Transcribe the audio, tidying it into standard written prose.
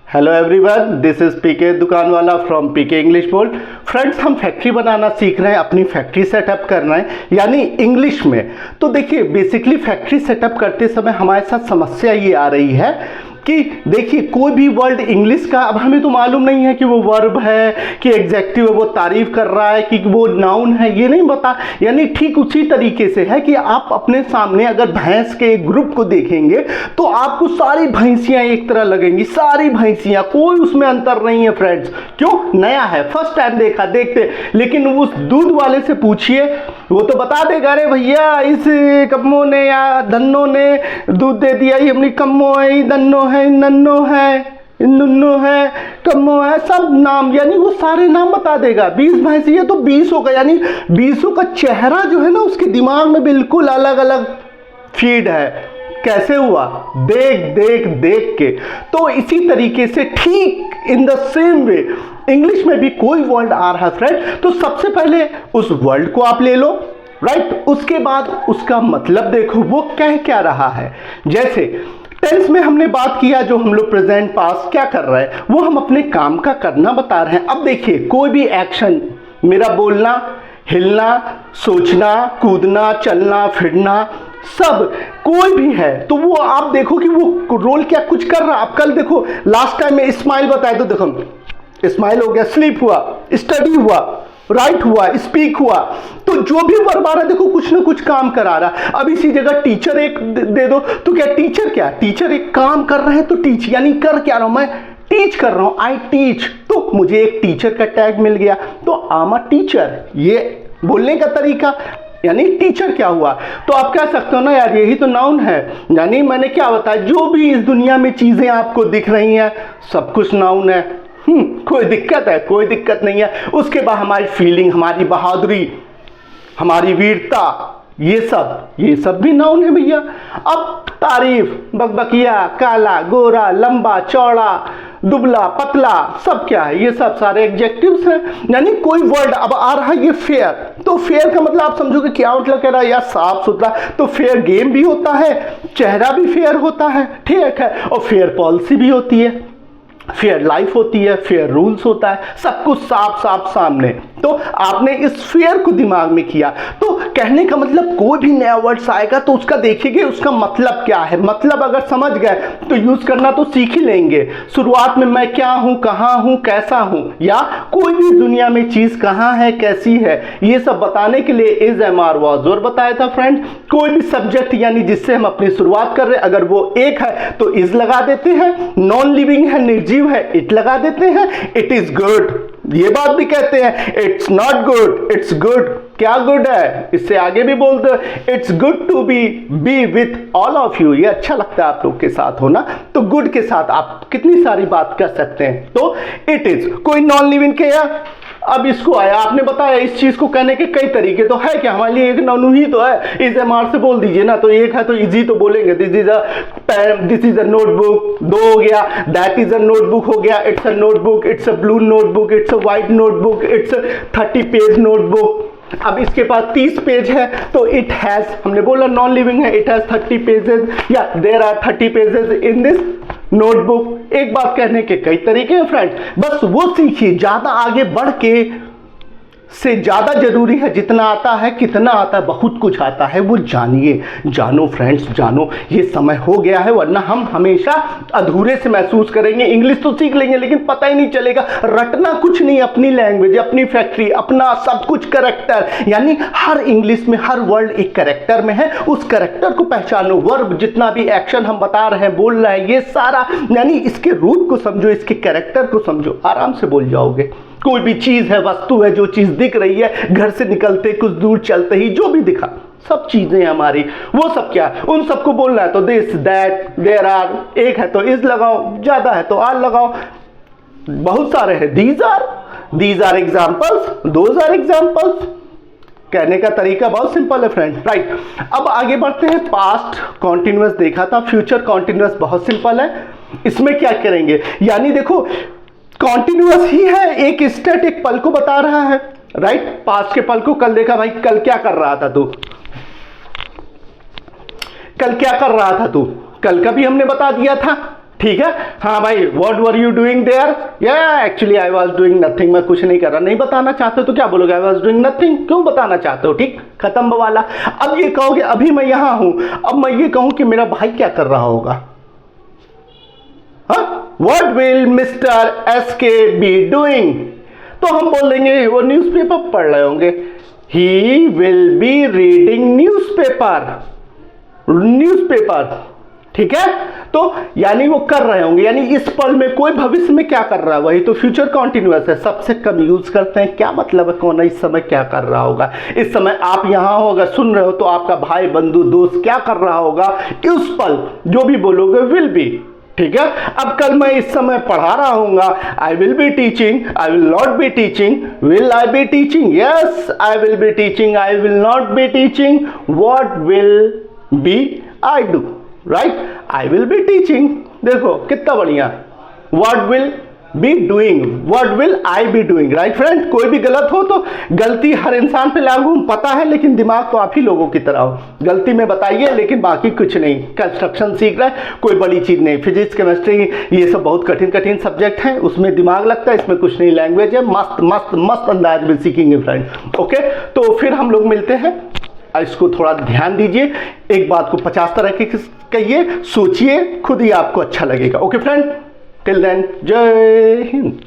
Hello everyone, this is PK दुकान वाला from PK English board. Friends, हम factory बनाना सीख रहे हैं, अपनी फैक्ट्री सेटअप करना है यानी इंग्लिश में। तो देखिए, बेसिकली फैक्ट्री सेटअप करते समय हमारे साथ समस्या ये आ रही है कि देखिए, कोई भी वर्ड इंग्लिश का अब हमें तो मालूम नहीं है कि वो वर्ब है कि एग्जेक्टिव है, वो तारीफ कर रहा है कि वो नाउन है, ये नहीं बता। यानी ठीक उसी तरीके से है कि आप अपने सामने अगर भैंस के एक ग्रुप को देखेंगे तो आपको सारी भैंसियां एक तरह लगेंगी, सारी भैंसियां, कोई उसमें अंतर नहीं है फ्रेंड्स। क्यों? नया है, फर्स्ट टाइम देखा, देखते। लेकिन उस दूध वाले से पूछिए, वो तो बता देगा, अरे भैया इस कम्मो ने या धन्नो ने दूध दे दिया, ये अपनी कम्मो है, ये धन्नो है, नन्नो है, नुन्नो है, कम्मो है, सब नाम, यानी वो सारे नाम बता देगा। 20 भैंसी है तो 20 का, यानी 20 का चेहरा जो है ना उसके दिमाग में बिल्कुल अलग अलग फीड है। कैसे हुआ? देख देख देख के। तो इसी तरीके से ठीक in the same way English में भी कोई वर्ड आ रहा है फ्रेंड, तो सबसे पहले उस वर्ड को आप ले लो, राइट। उसके बाद उसका मतलब देखो वो कह क्या रहा है। जैसे टेंस में हमने बात किया, जो हम लोग प्रेजेंट पास्ट क्या कर रहे हैं, वो हम अपने काम का करना बता रहे हैं। अब देखिए, कोई भी एक्शन, मेरा बोलना, हिलना, सोचना, कूदना, चलना, फिरना, सब कोई भी है तो वो आप देखो कि वो रोल क्या कुछ कर रहा है। आप कल देखो, लास्ट टाइम में स्माइल बताया तो देखो, स्माइल हो गया, स्लीप हुआ, स्टडी हुआ, राइट हुआ, स्पीक हुआ। तो जो भी वर्ब आ रहा है देखो कुछ ना कुछ काम करा रहा है। अब इसी जगह टीचर एक दे दो तो क्या टीचर, क्या टीचर एक काम कर रहे हैं तो टीच, यानी कर क्या रहा हूं मैं, टीच कर रहा हूं, आई टीच। तो मुझे एक टीचर का टैग मिल गया तो आई एम अ टीचर, ये बोलने का तरीका, यानी टीचर क्या हुआ। तो आप कह सकते हो ना यार यही तो नाउन है, यानी मैंने क्या बताया, जो भी इस दुनिया में चीजें आपको दिख रही हैं सब कुछ नाउन है। कोई दिक्कत है? कोई दिक्कत नहीं है। उसके बाद हमारी फीलिंग, हमारी बहादुरी, हमारी वीरता, ये सब भी नाउन है भैया। अब तारीफ, बकबकिया, काला, गोरा, लंबा, चौड़ा, दुबला, पतला, सब क्या है? ये सब सारे एडजेक्टिव्स हैं। यानी कोई वर्ड अब आ रहा है, ये फेयर, तो फेयर का मतलब आप समझोगे क्या मतलब कह रहा है यार, साफ सुथरा। तो फेयर गेम भी होता है, चेहरा भी फेयर होता है, ठीक है, और फेयर पॉलिसी भी होती है, फेयर लाइफ होती है, फेयर रूल्स होता है, सब कुछ साफ साफ सामने। तो आपने इस फेयर को दिमाग में किया। तो कहने का मतलब कोई भी नया वर्ड्स आएगा तो उसका देखिए उसका मतलब क्या है। मतलब अगर समझ गए तो यूज करना तो सीख ही लेंगे। शुरुआत में मैं क्या हूं, कहां हूं, कैसा हूं, या कोई भी दुनिया में चीज कहां है, कैसी है, ये सब बताने के लिए इज, एम, आर, वाज और बताया था फ्रेंड। कोई भी सब्जेक्ट यानी जिससे हम अपनी शुरुआत कर रहे हैं, अगर वो एक है तो इज लगा देते हैं, नॉन लिविंग है, निर्जीव है, इट लगा देते हैं, इट इज गुड, ये बात भी कहते हैं, it's not good, it's good. क्या गुड है? इससे आगे भी बोलते हैं, it's good to be with all of you, ये अच्छा लगता है आप लोग के साथ होना। तो गुड के साथ आप कितनी सारी बात कर सकते हैं। तो इट इज, कोई नॉन लिविंग के या अब इसको आया, आपने बताया इस चीज को कहने के कई तरीके तो है, क्या हमारे लिए एक नाउन ही तो है। इज, एम, आर से बोल दीजिए ना, तो एक है तो इजी तो बोलेंगे, this is a pen, this is a notebook, दो हो गया, दैट इज अ नोटबुक हो गया, it's a notebook, it's a blue notebook, it's a white notebook, it's a 30 page notebook. अब इसके पास 30 पेज है तो इट हैज, हमने बोला नॉन लिविंग है, इट हैज 30 पेजेस या there are 30 pages in this notebook. एक बात कहने के कई तरीके हैं फ्रेंड्स, बस वो सीखिए। ज्यादा आगे बढ़ के से ज्यादा जरूरी है जितना आता है, कितना आता है, बहुत कुछ आता है, वो जानिए, जानो फ्रेंड्स, जानो। ये समय हो गया है, वरना हम हमेशा अधूरे से महसूस करेंगे। इंग्लिश तो सीख लेंगे लेकिन पता ही नहीं चलेगा, रटना कुछ नहीं, अपनी लैंग्वेज, अपनी फैक्ट्री, अपना सब कुछ कैरेक्टर, यानी हर इंग्लिश में हर वर्ड एक कैरेक्टर में है, उस कैरेक्टर को पहचानो। वर्ब, जितना भी एक्शन हम बता रहे हैं, बोल रहे हैं, ये सारा, यानी इसके रूप को समझो, इसके कैरेक्टर को समझो, आराम से बोल जाओगे। कोई भी चीज है, वस्तु है, जो चीज दिख रही है, घर से निकलते कुछ दूर चलते ही जो भी दिखा, सब चीजें हमारी, वो सब क्या, उन सबको बोलना है तो दिस, दैट, देयर आर, एक है तो इज लगाओ, ज्यादा है तो आर लगाओ, बहुत सारे हैं, these are examples, those are examples. कहने का तरीका बहुत सिंपल है फ्रेंड, राइट। अब आगे बढ़ते हैं। पास्ट कॉन्टिन्यूअस देखा था, फ्यूचर कॉन्टिन्यूअस बहुत सिंपल है। इसमें क्या करेंगे, यानी देखो कॉन्टिन्यूअस ही है, एक स्टेट, एक पल को बता रहा है, राइट। पास्ट के पल को, कल देखा भाई, कल क्या कर रहा था तू, कल क्या कर रहा था तू, कल का भी हमने बता दिया था, ठीक है। हाँ भाई, what were you doing there? या actually I was doing nothing, मैं कुछ नहीं कर रहा। नहीं बताना चाहते हो तो क्या बोलोगे? आई वाज डूइंग नथिंग। क्यों बताना चाहते हो? ठीक, खत्म वाला। अब ये कहोगे अभी मैं यहां हूं, अब मैं ये कहूं कि मेरा भाई क्या कर रहा होगा? व्हाट विल मिस्टर एस के बी डूइंग? तो हम बोल देंगे वो न्यूज़पेपर पढ़ रहे होंगे। He will be reading newspaper. ठीक है, तो यानी वो कर रहे होंगे, यानी इस पल में कोई भविष्य में क्या कर रहा है, वही तो फ्यूचर कॉन्टिन्यूअस है। सबसे कम यूज करते हैं, क्या मतलब है कौन इस समय क्या कर रहा होगा। इस समय आप यहां हो, अगर सुन रहे हो तो आपका भाई, बंधु, दोस्त क्या कर रहा होगा उस पल, जो भी बोलोगे विल बी। ठीक है, अब कल मैं इस समय पढ़ा रहा हूंगा, I will be teaching, I will not be teaching, will I be teaching? Yes, I will be teaching, I will not be teaching, what will be I do? Right, I will be teaching. देखो कितना बढ़िया। What will be doing, what will I be doing? Right friend, कोई भी गलत हो तो गलती हर इंसान पे लागू पता है, लेकिन दिमाग तो आप ही लोगों की तरह हो। गलती में बताइए, लेकिन बाकी कुछ नहीं। कंस्ट्रक्शन सीख रहे हैं, कोई बड़ी चीज नहीं। फिजिक्स, केमिस्ट्री, ये सब बहुत कठिन कठिन सब्जेक्ट हैं, उसमें दिमाग लगता है, इसमें कुछ नहीं। लैंग्वेज है, मस्त मस्त मस्त अंदाज में सीखेंगे फ्रेंड। ओके, तो फिर हम लोग मिलते हैं। इसको थोड़ा ध्यान दीजिए, एक बात को 50 तरह के कहिए, सोचिए, खुद ही आपको अच्छा लगेगा। ओके फ्रेंड, टिल देन, जय हिंद।